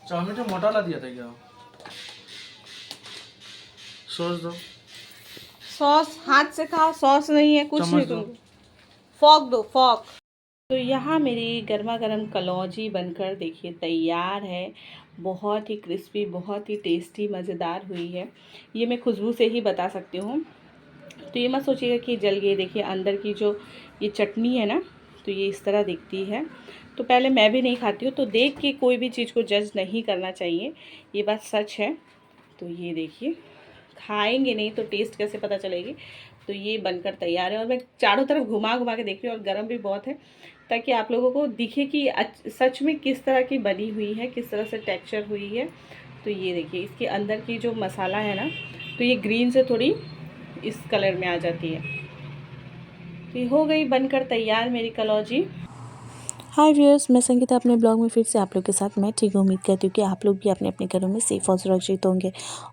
Chowmein तो मोटा ला दिया था क्या? सॉस दो। सॉस हाथ से खाओ, सॉस नहीं है, कुछ नहीं चम्मच दो। तुमको। फॉक दो, फॉक। तो यहाँ मेरी गर्मा गर्म कलौंजी बनकर देखिए तैयार है। बहुत ही क्रिस्पी, बहुत ही टेस्टी, मज़ेदार हुई है। ये मैं खुशबू से ही बता सकती हूँ। तो ये मत सोचिएगा कि जल गई। देखिए अंदर की जो ये चटनी है ना, तो ये इस तरह दिखती है। तो पहले मैं भी नहीं खाती हूँ, तो देख के कोई भी चीज़ को जज नहीं करना चाहिए, ये बात सच है। तो ये देखिए, खाएंगे नहीं तो टेस्ट कैसे पता चलेगी। तो ये बनकर तैयार है और मैं चारों तरफ घुमा घुमा के देख रही हूँ, और गर्म भी बहुत है, ताकि आप लोगों को दिखे कि सच में किस तरह की बनी हुई है, किस तरह से टेक्सचर हुई है। तो ये देखिए, इसके अंदर की जो मसाला है ना, तो ये ग्रीन से थोड़ी इस कलर में आ जाती है। तो ये हो गई बनकर तैयार मेरी कलौजी। हाय व्यूअर्स, मैं संगीता अपने ब्लॉग में फिर से आप लोग के साथ मैं ठीक उम्मीद करती हूँ कि आप लोग भी अपने अपने घरों में सेफ़ और सुरक्षित होंगे।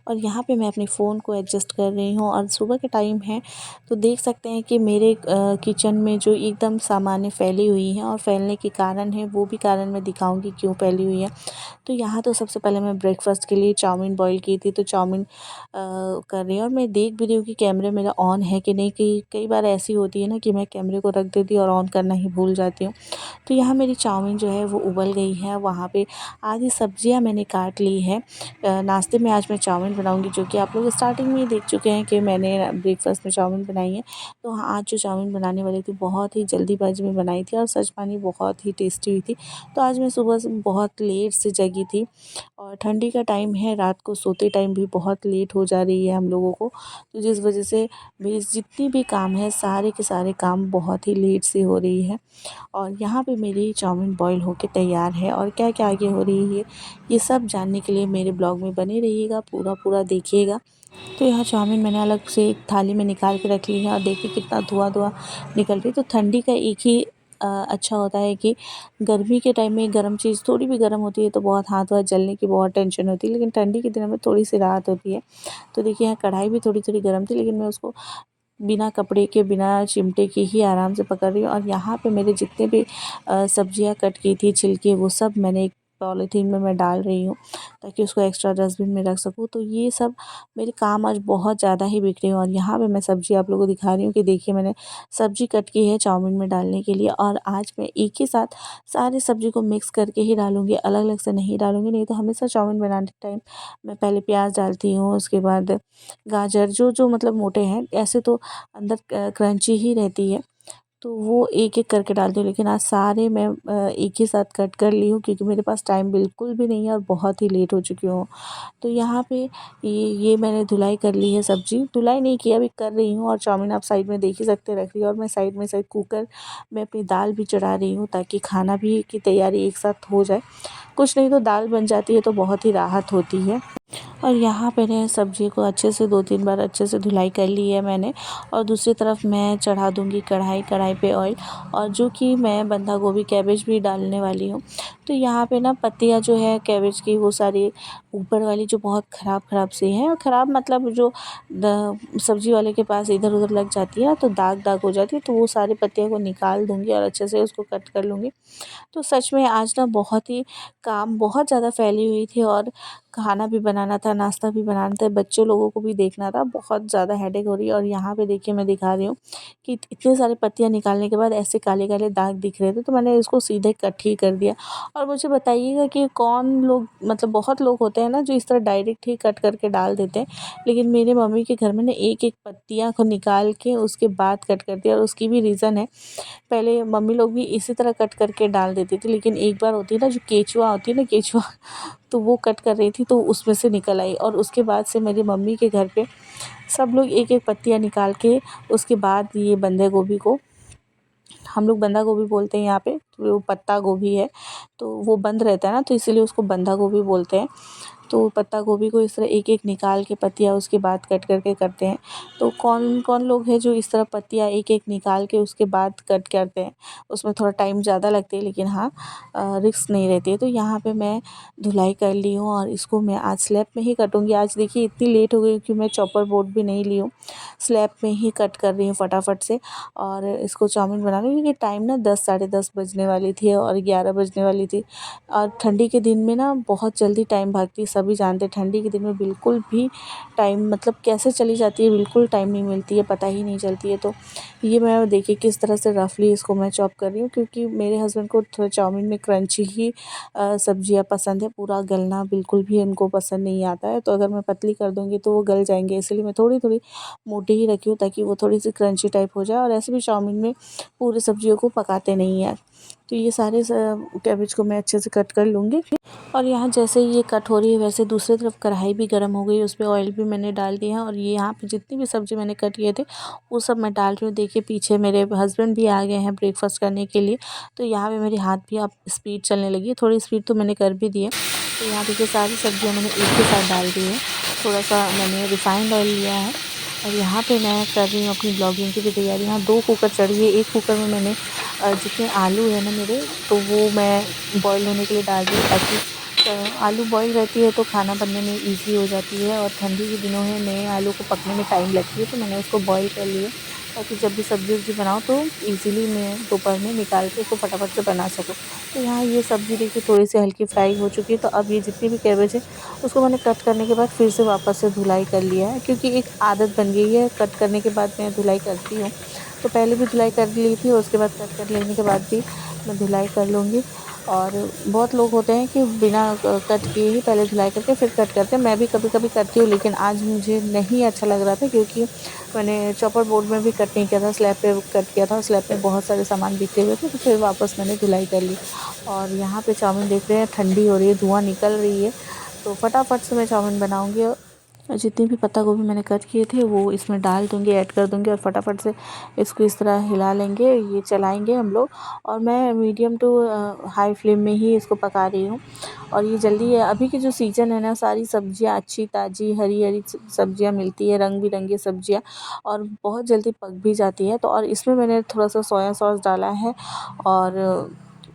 और यहाँ पे मैं अपने फ़ोन को एडजस्ट कर रही हूँ और सुबह के टाइम है, तो देख सकते हैं कि मेरे किचन में जो एकदम सामानें फैली हुई हैं, और फैलने के कारण है वो भी कारण मैं दिखाऊँगी क्यों फैली हुई है। तो यहाँ तो सबसे पहले मैं ब्रेकफ़ास्ट के लिए चाउमीन बॉईल की थी, तो चाउमीन कर रही हूँ, और मैं देख भी रही हूँ कि कैमरा मेरा ऑन है कि नहीं। कई बार ऐसी होती है ना कि मैं कैमरे को रख देती हूँ और ऑन करना ही भूल जाती हूँ। तो यहाँ मेरी चाउमीन जो है वो उबल गई है। वहाँ पे आधी सब्जियाँ मैंने काट ली है। नाश्ते में आज मैं चाउमीन बनाऊँगी, जो कि आप लोग स्टार्टिंग में ही देख चुके हैं कि मैंने ब्रेकफ़ास्ट में चाउमीन बनाई है। तो हाँ, आज जो चाउमीन बनाने वाली थी बहुत ही जल्दीबाजी में बनाई थी, और सच मानिए बहुत ही टेस्टी हुई थी। तो आज मैं सुबह से बहुत लेट से जगी थी, और ठंडी का टाइम है, रात को सोते टाइम भी बहुत लेट हो जा रही है हम लोगों को। तो जिस वजह से मेरी जितनी भी काम है, सारे के सारे काम बहुत ही लेट से हो रही है। और यहाँ पे मेरी चाउमीन बॉईल होके तैयार है, और क्या क्या आगे हो रही है ये सब जानने के लिए मेरे ब्लॉग में बने रहिएगा, पूरा पूरा देखिएगा। तो यहाँ चाउमीन मैंने अलग से एक थाली में निकाल के रख ली है, और देखिए कितना धुआं धुआं निकल रही है। तो ठंडी का एक ही अच्छा होता है कि गर्मी के टाइम में गर्म चीज़ थोड़ी भी गर्म होती है तो बहुत हाथ वाथ जलने की बहुत टेंशन होती है, लेकिन ठंडी के दिनों में थोड़ी सी राहत होती है। तो देखिए यहाँ कढ़ाई भी थोड़ी थोड़ी गर्म थी, लेकिन मैं उसको बिना कपड़े के, बिना चिमटे के ही आराम से पकड़ रही हूँ। और यहाँ पे मेरे जितने भी सब्जियाँ कट की थी छिलके, वो सब मैंने एक पॉलीथीन में मैं डाल रही हूँ, ताकि उसको एक्स्ट्रा डस्टबिन में रख सकूँ। तो ये सब मेरे काम आज बहुत ज़्यादा ही बिखरे हैं। और यहाँ पे मैं सब्ज़ी आप लोगों को दिखा रही हूँ कि देखिए मैंने सब्ज़ी कट की है चाउमीन में डालने के लिए, और आज मैं एक ही साथ सारी सब्ज़ी को मिक्स करके ही डालूँगी, अलग अलग से नहीं डालूँगी। नहीं तो हमेशा चाउमीन बनाने टाइम मैं पहले प्याज़ डालती हूँ, उसके बाद गाजर, जो मतलब मोटे हैं, ऐसे तो अंदर क्रंची ही रहती है, तो वो एक-एक करके डालती हूँ। लेकिन आज सारे मैं एक ही साथ कट कर ली हूँ, क्योंकि मेरे पास टाइम बिल्कुल भी नहीं है और बहुत ही लेट हो चुकी हूँ। तो यहाँ पे ये मैंने धुलाई कर ली है सब्ज़ी, धुलाई नहीं की अभी कर रही हूँ, और चाउमीन आप साइड में देख ही सकते हैं रख रही हूँ। और मैं साइड में कुकर में अपनी दाल भी चढ़ा रही हूँ, ताकि खाना भी की तैयारी एक साथ हो जाए। कुछ नहीं तो दाल बन जाती है तो बहुत ही राहत होती है। और यहाँ मैंने सब्ज़ी को अच्छे से 2-3 बार अच्छे से धुलाई कर ली है मैंने। और दूसरी तरफ मैं चढ़ा दूँगी कढ़ाई पे ऑयल, और जो कि मैं बंधा गोभी, कैबेज भी डालने वाली हूँ। तो यहाँ पे ना पत्तियाँ जो है कैबेज की, वो सारी ऊपर वाली जो बहुत ख़राब सी हैं, और ख़राब मतलब जो सब्ज़ी वाले के पास इधर-उधर लग जाती है ना, तो दाग-दाग हो जाती है, तो वो सारी पत्तियों को निकाल दूँगी और अच्छे से उसको कट कर लूँगी। तो सच में आज ना बहुत ही काम बहुत ज़्यादा फैली हुई थी, और खाना भी बनाना था, नाश्ता भी बनाना था, बच्चों लोगों को भी देखना था, बहुत ज़्यादा हेडेक हो रही है। और यहाँ पे देखिए मैं दिखा रही हूँ कि इतने सारे पत्तियाँ निकालने के बाद ऐसे काले-काले दाग दिख रहे थे, तो मैंने इसको सीधे कट ही कर दिया। और मुझे बताइएगा कि कौन लोग, मतलब बहुत लोग होते हैं ना जो इस तरह डायरेक्ट ही कट करके डाल देते हैं, लेकिन मेरे मम्मी के घर में ना एक-एक पत्तियाँ को निकाल के उसके बाद कट करती है, और उसकी भी रीज़न है। पहले मम्मी लोग भी इसी तरह कट करके डाल देती थी, लेकिन एक बार होती है ना जो केचुआ होती है ना, केचुआ, तो वो कट कर रही थी तो उसमें से निकल आई, और उसके बाद से मेरी मम्मी के घर पे सब लोग एक-एक पत्तियाँ निकाल के उसके बाद ये बंधे गोभी को, हम लोग बंधा गोभी बोलते हैं यहाँ पे, तो वो पत्ता गोभी है, तो वो बंद रहता है ना, तो इसीलिए उसको बंधा गोभी बोलते हैं। तो पत्ता गोभी को इस तरह एक एक निकाल के पत्तियाँ उसके बाद कट करके करते हैं। तो कौन कौन लोग हैं जो इस तरह पत्तियाँ एक एक निकाल के उसके बाद कट करते हैं, उसमें थोड़ा टाइम ज़्यादा लगती है, लेकिन हाँ रिस्क नहीं रहती है। तो यहाँ पे मैं धुलाई कर ली हूँ और इसको मैं आज स्लैब में ही कटूँगी। आज देखिए इतनी लेट हो गई कि मैं चॉपर बोर्ड भी नहीं ली हूँ, स्लैब में ही कट कर रही हूँ फटाफट से। और इसको चाउमीन बना रही हूँ क्योंकि टाइम ना 10 साढ़े 10 बजने वाली थी और 11 बजने वाली थी। और ठंडी के दिन में ना बहुत जल्दी टाइम भागती है, सभी जानते हैं ठंडी के दिन में बिल्कुल भी टाइम मतलब कैसे चली जाती है, बिल्कुल टाइम नहीं मिलती है, पता ही नहीं चलती है। तो ये मैं देखिए किस तरह से रफली इसको मैं चॉप कर रही हूँ, क्योंकि मेरे हस्बैंड को थोड़ा चाउमीन में क्रंची ही सब्जियाँ पसंद है, पूरा गलना बिल्कुल भी उनको पसंद नहीं आता है। तो अगर मैं पतली कर दूँगी तो वो गल जाएंगे, इसलिए मैं थोड़ी थोड़ी मोटी ही रखी हूँ ताकि वो थोड़ी सी क्रंची टाइप हो जाए। और ऐसे भी चाउमीन में पूरी सब्जियों को पकाते नहीं हैं। तो ये सारे कैबेज को मैं अच्छे से कट कर लूँगी। और यहाँ जैसे ये कट हो रही है वैसे दूसरी तरफ कढ़ाई भी गर्म हो गई, उस पर ऑयल भी मैंने डाल दिया है। और ये यहाँ पे जितनी भी सब्ज़ी मैंने कट किए थे वो सब मैं डाल रही हूँ। देखिए पीछे मेरे हस्बैंड भी आ गए हैं ब्रेकफास्ट करने के लिए। तो यहाँ पे मेरे हाथ भी अब स्पीड चलने लगी है, थोड़ी स्पीड तो मैंने कर भी दी है। तो यहाँ देखिए सारी सब्जियाँ मैंने एक ही साथ डाल दी है। थोड़ा सा मैंने रिफाइंड ऑयल लिया है और यहाँ पे मैं कर रही हूँ अपनी ब्लॉगिंग की भी तैयारी। यहाँ 2 कुकर चढ़ी है, एक कुकर में मैंने जितने आलू है ना मेरे, तो वो मैं बॉईल होने के लिए डाल दी ताकि आलू बॉईल रहती है तो खाना बनने में इजी हो जाती है। और ठंडी के दिनों में नए आलू को पकने में टाइम लगती है, तो मैंने उसको बॉईल कर लिया ताकि जब भी सब्ज़ी वब्ज़ी बनाऊँ तो इजीली मैं दोपहर में निकाल के उसको फटाफट से बना सकूँ। तो यहाँ ये सब्ज़ी देखिए थोड़ी सी हल्की फ्राई हो चुकी है। तो अब ये जितनी भी कैबेज है उसको मैंने कट करने के बाद फिर से वापस से धुलाई कर लिया है, क्योंकि एक आदत बन गई है कट करने के बाद मैं धुलाई करती हूँ। तो पहले भी धुलाई कर ली थी और उसके बाद कट कर लेने के बाद भी मैं धुलाई कर लूँगी। और बहुत लोग होते हैं कि बिना कट किए ही पहले धुलाई करके फिर कट करते हैं। मैं भी कभी कभी करती हूँ, लेकिन आज मुझे नहीं अच्छा लग रहा था क्योंकि मैंने चॉपर बोर्ड में भी कट नहीं किया था, स्लैब पे कट किया था और स्लैब पे बहुत सारे सामान बिखरे हुए थे। तो फिर वापस मैंने धुलाई कर ली। और यहाँ पे चाउमीन देख रहे हैं ठंडी हो रही है, धुआं निकल रही है। तो फटाफट से मैं चाउमीन बनाऊँगी। जितनी भी पत्ता गोभी मैंने कट किए थे वो इसमें डाल दूँगी, ऐड कर दूँगी और फटाफट से इसको इस तरह हिला लेंगे, ये चलाएंगे हम लोग। और मैं मीडियम टू हाई फ्लेम में ही इसको पका रही हूँ। और ये जल्दी है, अभी की जो सीज़न है ना सारी सब्जियाँ अच्छी ताज़ी हरी हरी सब्जियाँ मिलती है, रंग बिरंगी सब्जियाँ, और बहुत जल्दी पक भी जाती है। तो और इसमें मैंने थोड़ा सा सोया सॉस डाला है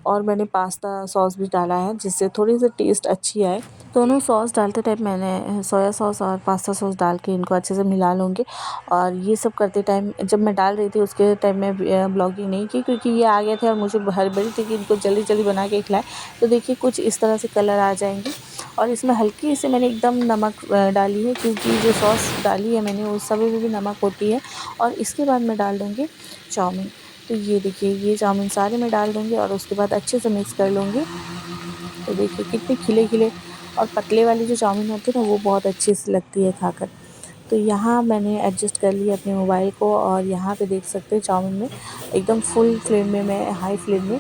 और मैंने पास्ता सॉस भी डाला है जिससे थोड़ी सी टेस्ट अच्छी आए। दोनों सॉस डालते टाइम मैंने सोया सॉस और पास्ता सॉस डाल के इनको अच्छे से मिला लूँगी। और ये सब करते टाइम जब मैं डाल रही थी उसके टाइम मैं ब्लॉगिंग नहीं की, क्योंकि ये आ गए थे और मुझे हड़बड़ी थी कि इनको जल्दी जल्दी बना के खिलाएं। तो देखिए कुछ इस तरह से कलर आ जाएंगे। और इसमें हल्की से मैंने एकदम नमक डाली है, क्योंकि जो सॉस डाली है मैंने उस सभी में भी नमक होती है। और इसके बाद मैं डाल दूँगी चाउमीन। तो ये देखिए ये चाउमीन सारे में डाल दूँगी और उसके बाद अच्छे से मिक्स कर लूँगी। तो देखिए कितने खिले खिले और पतले वाली जो चाउमीन होती है ना वो बहुत अच्छी सी लगती है खाकर। तो यहाँ मैंने एडजस्ट कर लिया अपने मोबाइल को और यहाँ पे देख सकते हैं चाउमीन में एकदम फुल फ्लेम में, मैं हाई फ्लेम में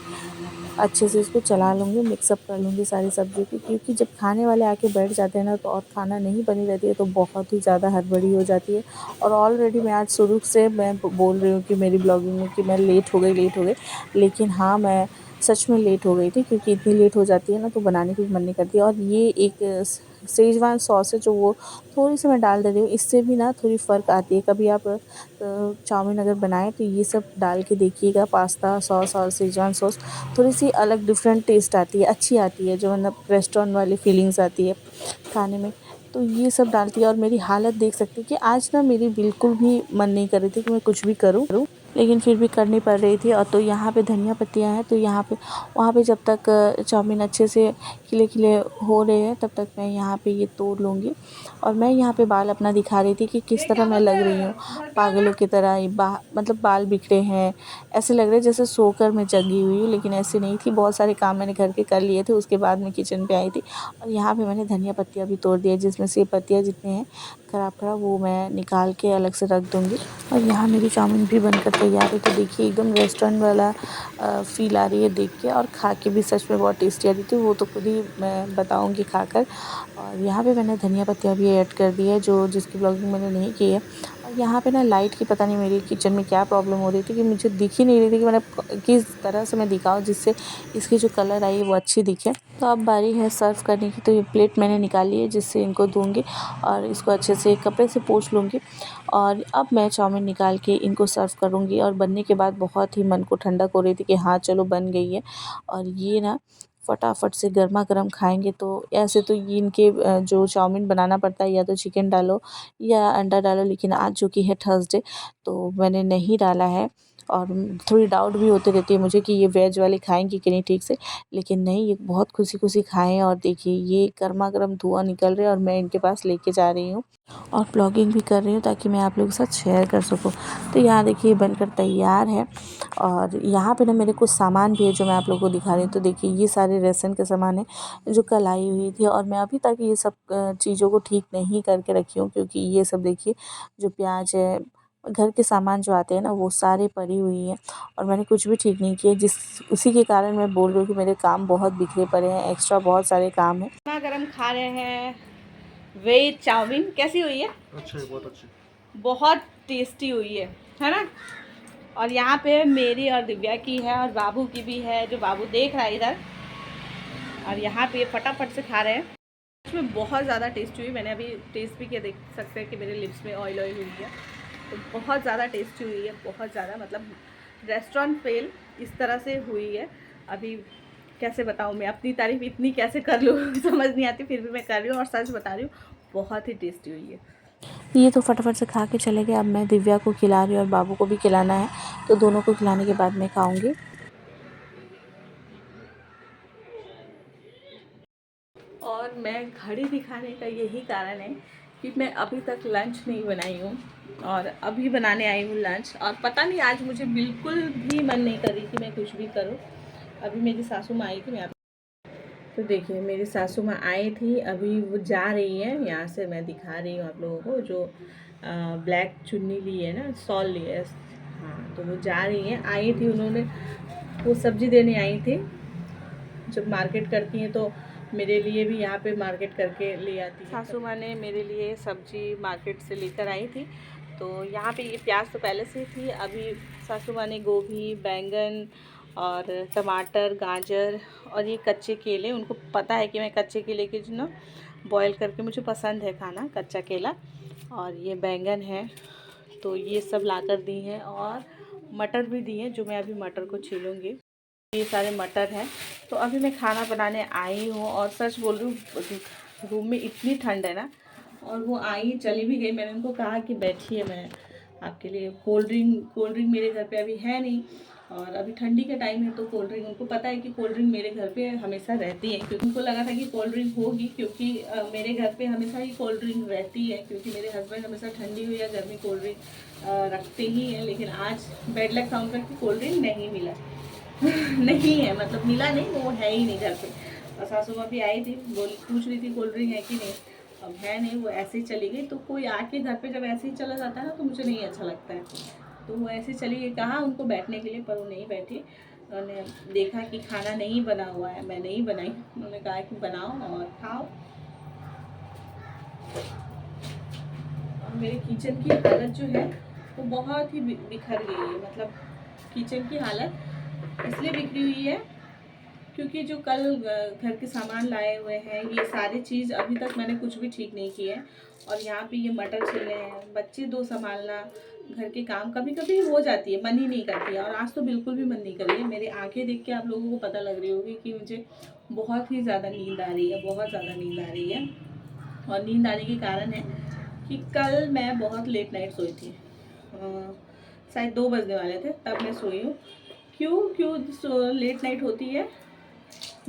अच्छे से इसको चला लूँगी, मिक्सअप कर लूँगी सारी सब्जियों की। क्योंकि जब खाने वाले आके बैठ जाते हैं ना तो और खाना नहीं बनी रहती है तो बहुत ही ज़्यादा हड़बड़ी हो जाती है। और ऑलरेडी मैं आज शुरू से मैं बोल रही हूँ कि मेरी ब्लॉगिंग में कि मैं लेट हो गई। लेकिन हाँ मैं सच में लेट हो गई थी, क्योंकि इतनी लेट हो जाती है ना तो बनाने की भी मन नहीं करती। और ये एक शेज़वान सॉस है जो वो थोड़ी सी मैं डाल दे रही हूँ, इससे भी ना थोड़ी फ़र्क आती है। कभी आप चाउमीन अगर बनाएं तो ये सब डाल के देखिएगा, पास्ता सॉस और शेज़वान सॉस, थोड़ी सी अलग डिफरेंट टेस्ट आती है, अच्छी आती है, जो मतलब रेस्टोरेंट वाली फीलिंग्स आती है खाने में। तो ये सब डालती है और मेरी हालत देख सकती है कि आज ना मेरी बिल्कुल भी मन नहीं कर रही थी कि मैं कुछ भी करूँ, लेकिन फिर भी करनी पड़ रही थी। और तो यहाँ पे धनिया पत्तियाँ हैं, तो यहाँ पे वहाँ पे जब तक चाउमीन अच्छे से खिले खिले हो रहे हैं तब तक मैं यहाँ पे ये तोड़ लूँगी। और मैं यहाँ पे बाल अपना दिखा रही थी कि किस तरह मैं लग रही हूँ, पागलों की तरह ही मतलब बाल बिखरे हैं, ऐसे लग रहे हैं जैसे सोकर मैं जगी हुई हूँ, लेकिन ऐसे नहीं थी। बहुत सारे काम मैंने घर के कर लिए थे, उसके बाद मैं किचन पे आई थी। और यहाँ पे मैंने धनिया पत्तियाँ भी तोड़ दी है, जिसमें से पत्तियाँ जितने हैं खराब वो मैं निकाल के अलग से रख दूँगी। और यहाँ मेरी चाउमीन भी बनकर तैयार है। तो देखिए एकदम रेस्टोरेंट वाला फ़ील आ रही है देख के, और खा के भी सच में बहुत टेस्टी आ रही थी, वो तो खुद ही मैं बताऊँगी खाकर। और यहाँ पे मैंने धनिया पत्तियाँ भी ऐड कर दी है, जो जिसकी ब्लॉगिंग मैंने नहीं की है। और यहाँ पे ना लाइट की पता नहीं मेरी किचन में क्या प्रॉब्लम हो रही थी कि मुझे दिख ही नहीं रही थी कि मैंने किस तरह से मैं दिखाऊँ जिससे इसकी जो कलर आई वो अच्छी दिखे। तो अब बारी है सर्व करने की। तो ये प्लेट मैंने निकाली है जिससे इनको दूँगी और इसको अच्छे से कपड़े से पोंछ लूँगी। और अब मैं चाउमीन निकाल के इनको सर्व करूँगी। और बनने के बाद बहुत ही मन को ठंडक हो रही थी कि हाँ चलो बन गई है। और ये ना फटाफट से गर्मा गर्म खाएंगे। तो ऐसे तो ये इनके जो चाउमीन बनाना पड़ता है या तो चिकन डालो या अंडा डालो, लेकिन आज जो कि है थर्सडे तो मैंने नहीं डाला है। और थोड़ी डाउट भी होती रहती है मुझे कि ये वेज वाले खाएंगे कि नहीं ठीक से, लेकिन नहीं ये बहुत खुशी खुशी खाएं। और देखिए ये गर्मा गर्म धुआं निकल रहा है और मैं इनके पास लेके जा रही हूँ और ब्लॉगिंग भी कर रही हूँ ताकि मैं आप लोगों के साथ शेयर कर सकूँ। तो यहाँ देखिए बनकर तैयार है। और यहाँ पे ना मेरे कुछ सामान भी है जो मैं आप लोगों को दिखा रही हूँ। तो देखिए ये सारे राशन के सामान है जो कल आई हुई थी और मैं अभी तक ये सब चीज़ों को ठीक नहीं करके रखी हूँ, क्योंकि ये सब देखिए जो प्याज है, घर के सामान जो आते हैं ना वो सारे पड़ी हुई हैं और मैंने कुछ भी ठीक नहीं किया, उसी के कारण मैं बोल रही हूँ कि मेरे काम बहुत बिखरे पड़े हैं, एक्स्ट्रा बहुत सारे काम हैं। गर्मा गर्म खा रहे हैं वेज चाउमीन। कैसी हुई है? अच्छी है, बहुत अच्छी। बहुत टेस्टी हुई है ना। और यहाँ पे मेरी और दिव्या की है और बाबू की भी है, जो बाबू देख रहा है इधर। और यहाँ पे फटाफट से खा रहे हैं। इसमें बहुत ज़्यादा टेस्टी हुई। मैंने अभी टेस्ट भी किया, देख सकते हैं कि मेरे लिप्स में ऑयल हुई है। तो बहुत ज़्यादा टेस्टी हुई है, बहुत ज़्यादा, मतलब रेस्टोरेंट फेल इस तरह से हुई है। अभी कैसे बताऊँ मैं अपनी तारीफ़ इतनी कैसे कर लूँ समझ नहीं आती, फिर भी मैं कर रही हूँ और सच बता रही हूँ, बहुत ही टेस्टी हुई है। ये तो फटाफट से खा के चले गए। अब मैं दिव्या को खिला रही हूँ और बाबू को भी खिलाना है, तो दोनों को खिलाने के बाद मैं खाऊंगी। और मैं घड़ी दिखाने का यही कारण है कि मैं अभी तक लंच नहीं बनाई हूँ और अभी बनाने आई हूँ लंच। और पता नहीं आज मुझे बिल्कुल भी मन नहीं कर रही कि मैं कुछ भी करूँ। अभी मेरी सासू माँ आई थी, मैं तो देखिए मेरी सासू माँ आई थी, अभी वो जा रही है। यहाँ से मैं दिखा रही हूँ आप लोगों को, जो ब्लैक चुन्नी ली है ना, शॉल ली है, हाँ, तो वो जा रही है। आई थी उन्होंने, वो सब्ज़ी देने आई थी। जब मार्केट करती हैं तो मेरे लिए भी यहाँ पे मार्केट करके ले आती है। सासू माँ ने मेरे लिए सब्ज़ी मार्केट से लेकर आई थी। तो यहाँ पे ये प्याज तो पहले से थी। अभी सासू माँ ने गोभी, बैंगन और टमाटर, गाजर और ये कच्चे केले, उनको पता है कि मैं कच्चे केले के जो ना बॉयल करके मुझे पसंद है खाना कच्चा केला, और ये बैंगन है, तो ये सब ला कर दी हैं। और मटर भी दी हैं, जो मैं अभी मटर को छीलूँगी। ये सारे मटर हैं। तो अभी मैं खाना बनाने आई हूँ और सच बोल रही हूँ रूम में इतनी ठंड है ना। और वो आई, चली भी गई। मैंने उनको कहा कि बैठिए, मैं आपके लिए कोल्ड ड्रिंक मेरे घर पे अभी है नहीं, और अभी ठंडी का टाइम है तो कोल्ड ड्रिंक, उनको पता है कि कोल्ड ड्रिंक मेरे घर पे हमेशा रहती है, क्योंकि उनको लगा था कि कोल्ड ड्रिंक होगी, क्योंकि मेरे घर पे हमेशा ही कोल्ड ड्रिंक रहती है, क्योंकि मेरे हस्बैंड हमेशा ठंडी हो या गर्मी कोल्ड ड्रिंक रखते ही हैं। लेकिन आज बैड लक था उनका कि कोल्ड ड्रिंक नहीं मिला नहीं है, मतलब मिला नहीं, वो है ही नहीं घर पे। और सासू माँ भी आई थी, पूछ रही थी कोल्ड ड्रिंक है कि नहीं, अब है नहीं, वो ऐसे ही चली गई। तो कोई आके घर पे जब ऐसे ही चला जाता है ना तो मुझे नहीं अच्छा लगता है। तो वो ऐसे चली गई, कहा उनको बैठने के लिए, पर वो नहीं बैठी। उन्होंने देखा कि खाना नहीं बना हुआ है, मैं नहीं बनाई, उन्होंने कहा कि बनाओ और खाओ। और मेरे किचन की हालत जो है वो बहुत ही बिखर गई है। मतलब किचन की हालत इसलिए बिखरी हुई है क्योंकि जो कल घर के सामान लाए हुए हैं, ये सारी चीज़ अभी तक मैंने कुछ भी ठीक नहीं की है। और यहाँ पे ये मटर छिले हैं, बच्चे दो संभालना, घर के काम कभी कभी हो जाती है, मन ही नहीं करती है। और आज तो बिल्कुल भी मन नहीं कर रही है। मेरी आंखें देख के आप लोगों को पता लग रही होगी कि मुझे बहुत ही ज़्यादा नींद आ रही है, बहुत ज़्यादा नींद आ रही है। और नींद आने के कारण है कि कल मैं बहुत लेट नाइट सोई थी, शायद 2 बजने वाले थे तब मैं सोई हूँ। क्यों लेट नाइट होती है,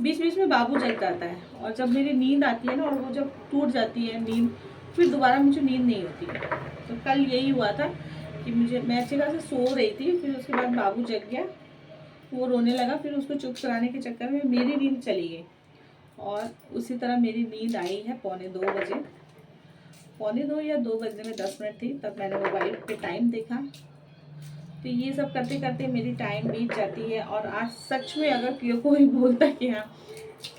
बीच बीच में बाबू जग जाता है, और जब मेरी नींद आती है ना, और वो जब टूट जाती है नींद, फिर दोबारा मुझे नींद नहीं होती है। तो कल यही हुआ था कि मैं अच्छी खासी सो रही थी, फिर उसके बाद बाबू जग गया, वो रोने लगा, फिर उसको चुप कराने के चक्कर में मेरी नींद चली गई। और उसी तरह मेरी नींद आई है 1:45 बजे, 1:45 या 2 बजने में 10 मिनट थी, तब मैंने मोबाइल पे टाइम देखा। तो ये सब करते करते मेरी टाइम बीत जाती है। और आज सच में अगर कोई बोलता कि हाँ,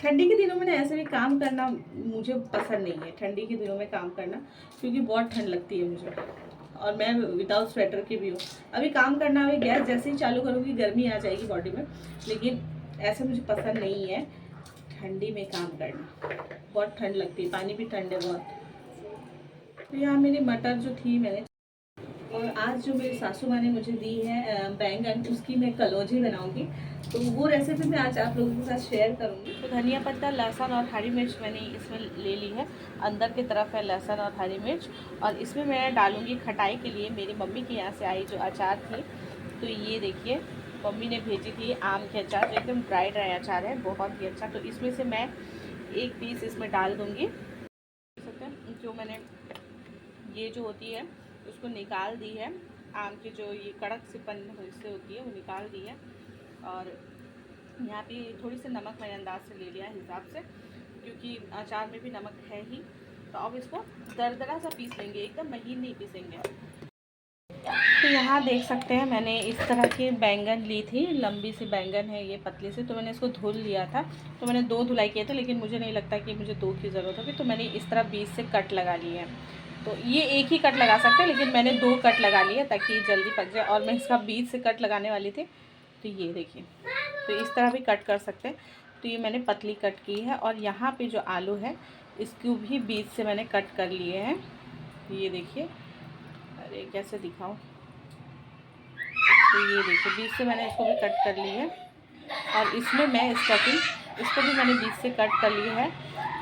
ठंडी के दिनों में ना ऐसे भी काम करना मुझे पसंद नहीं है, ठंडी के दिनों में काम करना, क्योंकि बहुत ठंड लगती है मुझे। और मैं विदाउट स्वेटर की भी हूँ। अभी काम करना है, गैस जैसे ही चालू करूँगी गर्मी आ जाएगी बॉडी में, लेकिन ऐसे मुझे पसंद नहीं है ठंडी में काम करना, बहुत ठंड लगती है, पानी भी ठंड है बहुत। तो यहाँ मेरी मटर जो थी मैंने, और आज जो मेरी सासू माँ ने मुझे दी है बैंगन, उसकी मैं कलौजी बनाऊंगी, तो वो रेसिपी मैं आज आप लोगों के साथ शेयर करूंगी। तो धनिया पत्ता, लहसुन और हरी मिर्च मैंने इसमें ले ली है, अंदर की तरफ है लहसुन और हरी मिर्च, और इसमें मैं डालूंगी खटाई के लिए मेरी मम्मी के यहाँ से आई जो अचार थी। तो ये देखिए मम्मी ने भेजी थी आम के अचार, जो एकदम ड्राई ड्राई अचार है, बहुत ही अच्छा। तो इसमें से मैं एक पीस इसमें डाल दूँगी। जो मैंने ये जो होती है उसको निकाल दी है, आम की जो ये कड़क सिपन हिस्से होती है वो निकाल दी है, और यहाँ पे थोड़ी सी नमक मैंने अंदाज से ले लिया है हिसाब से, क्योंकि अचार में भी नमक है ही। तो अब इसको दरदरा सा पीस लेंगे, एकदम महीन नहीं पीसेंगे। तो यहाँ देख सकते हैं मैंने इस तरह की बैंगन ली थी, लंबी सी बैंगन है ये, पतली सी। तो मैंने इसको धुल लिया था, तो मैंने 2 धुलाई किए थे, लेकिन मुझे नहीं लगता कि मुझे 2 की ज़रूरत होगी, तो मैंने इस तरह बीच से कट लगा लिए हैं। तो ये एक ही कट लगा सकते हैं, लेकिन मैंने 2 कट लगा लिए ताकि जल्दी पक जाए, और मैं इसका बीच से कट लगाने वाली थी। तो ये देखिए, तो इस तरह भी कट कर सकते हैं। तो ये मैंने पतली कट की है, और यहाँ पे जो आलू है इसको भी बीच से मैंने कट कर लिए हैं। ये देखिए, अरे कैसे दिखाऊं, तो ये देखिए बीच से मैंने इसको भी कट कर ली है, और इसमें मैं स्टफिंग, इसको भी मैंने बीच से कट कर ली है,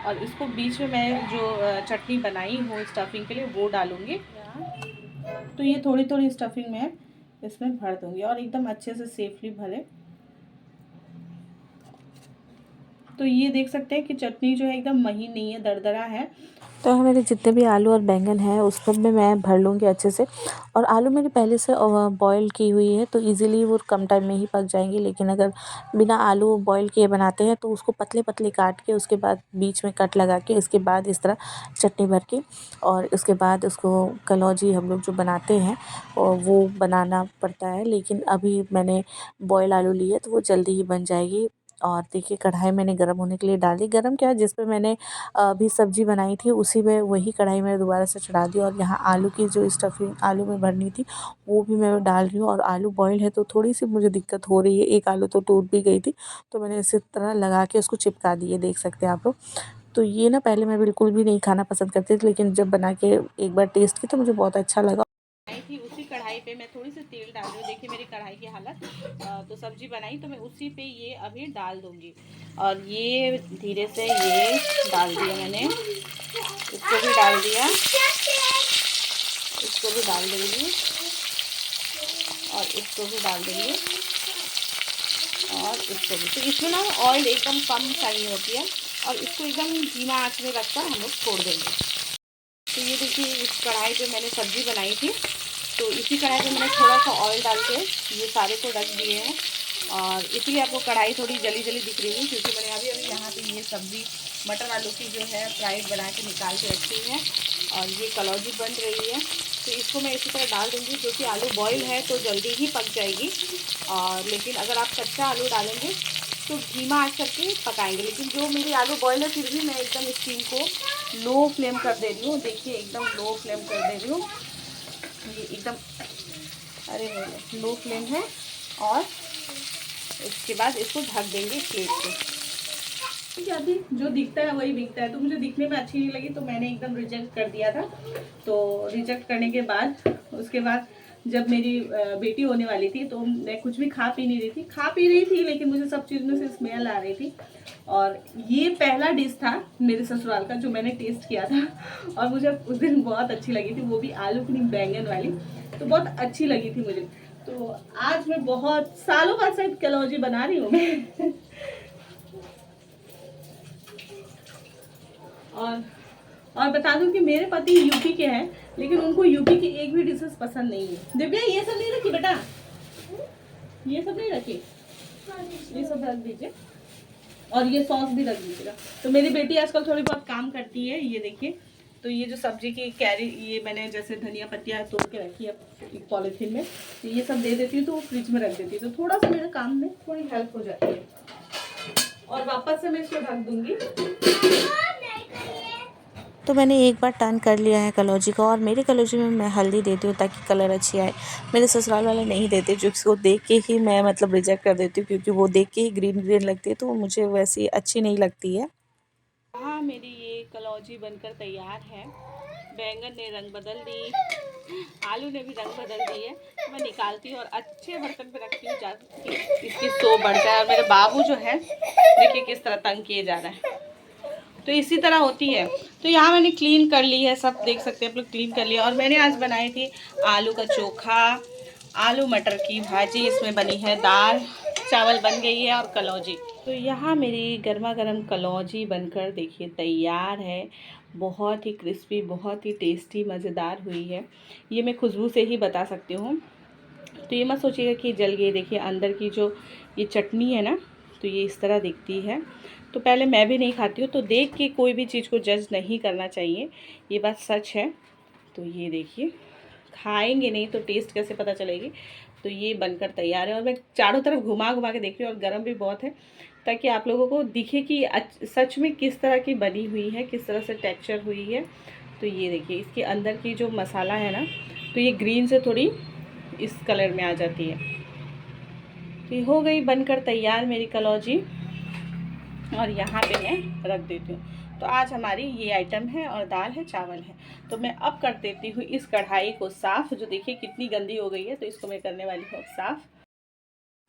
और इसको बीच में मैं जो चटनी बनाई हूँ स्टफिंग के लिए वो डालूँगी। तो ये थोड़ी थोड़ी स्टफिंग मैं इसमें भर दूँगी, और एकदम अच्छे से सेफली भरे। तो ये देख सकते हैं कि चटनी जो है एकदम महीन नहीं है, दरदरा है। तो मेरे जितने भी आलू और बैंगन हैं उस सब में मैं भर लूँगी अच्छे से। और आलू मेरी पहले से बॉयल की हुई है, तो इजीली वो कम टाइम में ही पक जाएंगी। लेकिन अगर बिना आलू बॉयल किए बनाते हैं तो उसको पतले पतले काट के, उसके बाद बीच में कट लगा के, उसके बाद इस तरह चटनी भर के, और उसके बाद उसको कलौजी हम लोग जो बनाते हैं और वो बनाना पड़ता है। लेकिन अभी मैंने बॉयल आलू ली है तो वो जल्दी ही बन जाएगी। और देखिए कढ़ाई मैंने गर्म होने के लिए डाल दी। गर्म क्या, जिस पे मैंने अभी सब्ज़ी बनाई थी उसी में, वही कढ़ाई में दोबारा से चढ़ा दी। और यहाँ आलू की जो स्टफिंग आलू में भरनी थी वो भी मैं डाल रही हूँ। और आलू बॉयल है तो थोड़ी सी मुझे दिक्कत हो रही है, एक आलू तो टूट भी गई थी, तो मैंने इसी तरह लगा के उसको चिपका दिए, देख सकते हैं आप लोग। तो ये ना पहले मैं बिल्कुल भी नहीं खाना पसंद करती थी, लेकिन जब बना के एक बार टेस्ट की तो मुझे बहुत अच्छा लगा। थी उसी कढ़ाई पे मैं थोड़ी सी तेल डाल रही हूँ, देखिए मेरी कढ़ाई की हालत। तो सब्जी बनाई तो मैं उसी पे ये अभी डाल दूँगी, और ये धीरे से ये डाल दिया मैंने, इसको भी डाल दिया, इसको भी डाल दूँगी, और इसको भी डाल दूँगी, और इसको भी। तो इसमें ना ऑयल एकदम कम चाहिए होती है, और इसको एकदम धीमा आंच में रखकर हम लोग छोड़ देंगे। तो ये देखिए इस कढ़ाई पे मैंने सब्ज़ी बनाई थी, तो इसी कढ़ाई पे मैंने थोड़ा सा ऑयल डाल के ये सारे को रख दिए हैं, और इसीलिए आपको कढ़ाई थोड़ी जली जली दिख रही है, क्योंकि मैंने अभी अभी यहाँ पे ये सब्ज़ी मटर आलू की जो है फ्राइड बना के निकाल के रखी है, और ये कलौजी बन रही है। तो इसको मैं इसी तरह डाल दूँगी, क्योंकि आलू बॉयल है तो जल्दी ही पक जाएगी। और लेकिन अगर आप कच्चा आलू डालेंगे तो धीमा आंच करके पकाएंगे। लेकिन जो मेरी आलू बॉयल है फिर भी मैं एकदम स्टीम को लो फ्लेम कर दे रही हूँ, देखिए एकदम लो फ्लेम कर दे रही हूँ, ये एकदम अरे लो फ्लेम है। और इसके बाद इसको ढक देंगे प्लेट पे। क्या थी, जो दिखता है वही बिकता है, तो मुझे दिखने में अच्छी नहीं लगी तो मैंने एकदम रिजेक्ट कर दिया था। तो रिजेक्ट करने के बाद उसके बाद जब मेरी बेटी होने वाली थी तो मैं कुछ भी खा पी नहीं रही थी, लेकिन मुझे सब चीज़ में से स्मेल आ रही थी। और ये पहला डिश था मेरे ससुराल का जो मैंने टेस्ट किया था, और मुझे उस दिन बहुत अच्छी लगी थी, वो भी आलू की बैंगन वाली, तो बहुत अच्छी लगी थी मुझे। तो आज मैं बहुत सालों बाद शायद कलौजी बना रही हूँ मैं। और बता दूं कि मेरे पति यूपी के हैं, लेकिन उनको यूपी की एक भी डिशेस पसंद नहीं है। दिव्या ये सब नहीं रखी बेटा, ये सब नहीं रखी, ये सब रख दीजिए, और ये सॉस भी रख दीजिएगा। तो मेरी बेटी आजकल थोड़ी बहुत काम करती है, ये देखिए। तो ये जो सब्जी की कैरी, ये मैंने जैसे धनिया पत्तियाँ तोड़ के रखी है एक पॉलीथीन में, तो ये सब दे देती हूँ तो वो फ्रिज में रख देती है, तो थोड़ा सा मेरे काम में थोड़ी हेल्प हो जाती है। और वापस से मैं इसको ढक दूंगी। तो मैंने एक बार टर्न कर लिया है कलौजी का, और मेरी कलौजी में मैं हल्दी देती हूँ ताकि कलर अच्छी आए। मेरे ससुराल वाले नहीं देते, जिसको देख के ही मैं मतलब रिजेक्ट कर देती हूँ, क्योंकि वो देख के ही ग्रीन ग्रीन लगती है, तो वो मुझे वैसी अच्छी नहीं लगती है। हाँ, मेरी ये कलौजी बनकर तैयार है। बैंगन ने रंग बदल दी, आलू ने भी रंग बदल दी है। मैं निकालती हूँ और अच्छे बर्तन पे रखती हूँ ताकि इसकी सो बढ़ जाए। और मेरे बाबू जो है देखिए किस तरह तंग किए जा रहा है, तो इसी तरह होती है। तो यहाँ मैंने क्लीन कर ली है, सब देख सकते हैं आप लोग, क्लीन कर लिया। और मैंने आज बनाई थी आलू का चोखा, आलू मटर की भाजी, इसमें बनी है दाल, चावल बन गई है, और कलौजी। तो यहाँ मेरी गर्मा गर्म कलौजी बनकर देखिए तैयार है। बहुत ही क्रिस्पी, बहुत ही टेस्टी, मज़ेदार हुई है। ये मैं खुशबू से ही बता सकती हूँ। तो ये मत सोचिएगा कि जल गई। देखिए अंदर की जो ये चटनी है ना, तो ये इस तरह दिखती है। तो पहले मैं भी नहीं खाती हूँ, तो देख के कोई भी चीज़ को जज नहीं करना चाहिए, ये बात सच है। तो ये देखिए, खाएंगे नहीं तो टेस्ट कैसे पता चलेगी। तो ये बनकर तैयार है, और मैं चारों तरफ घुमा घुमा के देख रही हूँ, और गर्म भी बहुत है, ताकि आप लोगों को दिखे कि सच में किस तरह की बनी हुई है, किस तरह से टेक्सचर हुई है। तो ये देखिए इसके अंदर की जो मसाला है ना, तो ये ग्रीन से थोड़ी इस कलर में आ जाती है। तो ये हो गई बनकर तैयार मेरी कलौजी, और यहाँ पे मैं रख देती हूँ। तो आज हमारी ये आइटम है, और दाल है, चावल है। तो मैं अब कर देती हूँ इस कढ़ाई को साफ़, जो देखिए कितनी गंदी हो गई है। तो इसको मैं करने वाली हूँ साफ़।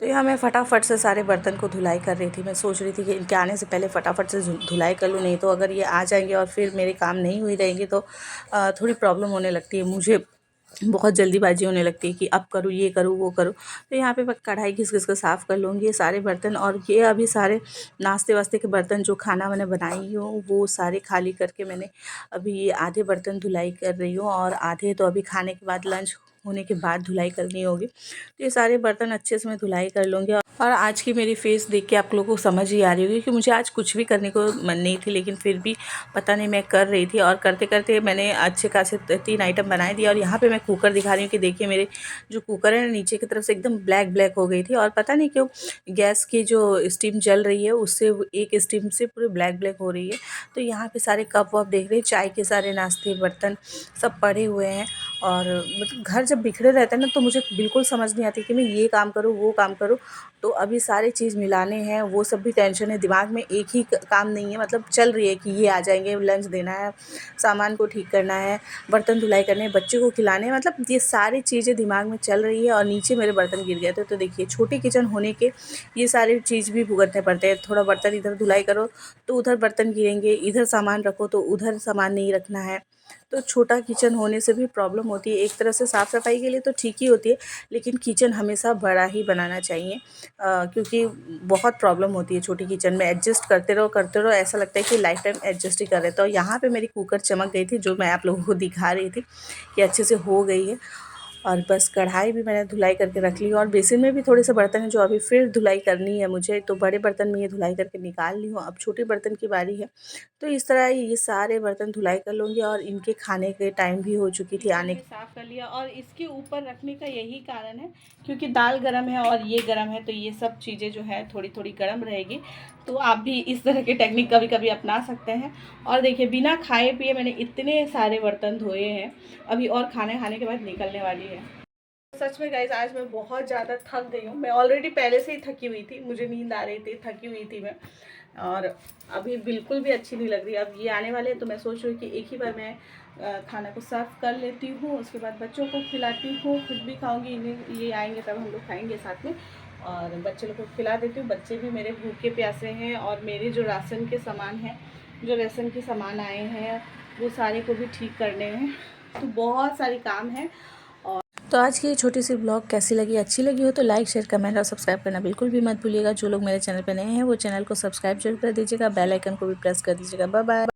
तो यहाँ मैं फटाफट से सारे बर्तन को धुलाई कर रही थी। मैं सोच रही थी कि इनके आने से पहले फटाफट से धुलाई कर लूँ, नहीं तो अगर ये आ जाएंगे और फिर मेरे काम नहीं हुई रहेंगे तो थोड़ी प्रॉब्लम होने लगती है मुझे। बहुत जल्दीबाजी होने लगती है कि अब करूँ, ये करूँ, वो करूँ। तो यहाँ पे मैं कढ़ाई घिस घिस कर साफ़ कर लूँगी ये सारे बर्तन। और ये अभी सारे नाश्ते वास्ते के बर्तन जो खाना मैंने बनाई हूँ वो सारे खाली करके मैंने अभी ये आधे बर्तन धुलाई कर रही हूँ, और आधे तो अभी खाने के बाद, लंच होने के बाद धुलाई करनी होगी। तो ये सारे बर्तन अच्छे से मैं धुलाई कर लूँगी। और आज की मेरी फेस देख के आप लोगों को समझ ही आ रही होगी कि मुझे आज कुछ भी करने को मन नहीं थी, लेकिन फिर भी पता नहीं मैं कर रही थी, और करते करते मैंने अच्छे खासे 3 आइटम बनाए दिए। और यहाँ पे मैं कुकर दिखा रही हूँ कि देखिए मेरे जो कुकर है नीचे की तरफ से एकदम ब्लैक ब्लैक हो गई थी, और पता नहीं क्यों गैस की जो स्टीम जल रही है उससे एक स्टीम से पूरी ब्लैक ब्लैक हो रही है। तो यहाँ पे सारे कप वप देख रहे हैं, चाय के सारे नाश्ते बर्तन सब पड़े हुए हैं। और मतलब घर जब बिखरे रहते हैं ना, तो मुझे बिल्कुल समझ नहीं आती कि मैं ये काम करूँ, वो काम करूँ। तो अभी सारे चीज़ मिलाने हैं, वो सब भी टेंशन है दिमाग में। एक ही काम नहीं है, मतलब चल रही है कि ये आ जाएंगे, लंच देना है, सामान को ठीक करना है, बर्तन धुलाई करने हैं, बच्चे को खिलाने हैं, मतलब ये सारी चीज़ें दिमाग में चल रही है। और नीचे मेरे बर्तन गिर गए थे। तो देखिए छोटी किचन होने के ये सारी चीज़ भी भुगतने पड़ते हैं। थोड़ा बर्तन इधर धुलाई करो तो उधर बर्तन गिरेंगे, इधर सामान रखो तो उधर सामान नहीं रखना है। तो छोटा किचन होने से भी प्रॉब्लम होती है। एक तरह से साफ़ सफाई के लिए तो ठीक ही होती है, लेकिन किचन हमेशा बड़ा ही बनाना चाहिए, क्योंकि बहुत प्रॉब्लम होती है छोटी किचन में। एडजस्ट करते रहो, ऐसा लगता है कि लाइफ टाइम एडजस्ट ही कर रहे। तो यहाँ पे मेरी कुकर चमक गई थी, जो मैं आप लोगों को दिखा रही थी कि अच्छे से हो गई है। और बस कढ़ाई भी मैंने धुलाई करके रख ली, और बेसिन में भी थोड़े से बर्तन हैं जो अभी फिर धुलाई करनी है मुझे। तो बड़े बर्तन में ये धुलाई करके निकाल ली हूँ, अब छोटे बर्तन की बारी है। तो इस तरह ये सारे बर्तन धुलाई कर लूँगी। और इनके खाने के टाइम भी हो चुकी थी आने की। साफ़ कर लिया, और इसके ऊपर रखने का यही कारण है क्योंकि दाल गरम है और ये गरम है, तो ये सब चीज़ें जो है थोड़ी थोड़ी गरम रहेगी। तो आप भी इस तरह के टेक्निक कभी कभी अपना सकते हैं। और देखिए बिना खाए पिए मैंने इतने सारे बर्तन धोए हैं, अभी और खाने खाने के बाद निकलने वाली है। सच में गाइस आज मैं बहुत ज़्यादा थक गई हूँ। मैं ऑलरेडी पहले से ही थकी हुई थी, मुझे नींद आ रही थी, थकी हुई थी मैं, और अभी बिल्कुल भी अच्छी नहीं लग रही। अब ये आने वाले हैं तो मैं सोच रही हूँ कि एक ही बार मैं खाना को सर्व कर लेती हूँ, उसके बाद बच्चों को खिलाती हूँ, खुद भी खाऊंगी, इन्हें ये आएंगे तब हम लोग खाएंगे साथ में, और बच्चे लोग को खिला देती हूँ। बच्चे भी मेरे भूखे प्यासे हैं, और मेरे जो राशन के सामान हैं, जो राशन के सामान आए हैं वो सारे को भी ठीक करने हैं। तो बहुत सारे काम हैं। तो आज की छोटी सी ब्लॉग कैसी लगी, अच्छी लगी हो तो लाइक शेयर कमेंट और सब्सक्राइब करना बिल्कुल भी मत भूलिएगा। जो लोग मेरे चैनल पर नए हैं वो चैनल को सब्सक्राइब जरूर कर दीजिएगा, बेल आइकन को भी प्रेस कर दीजिएगा। Bye bye.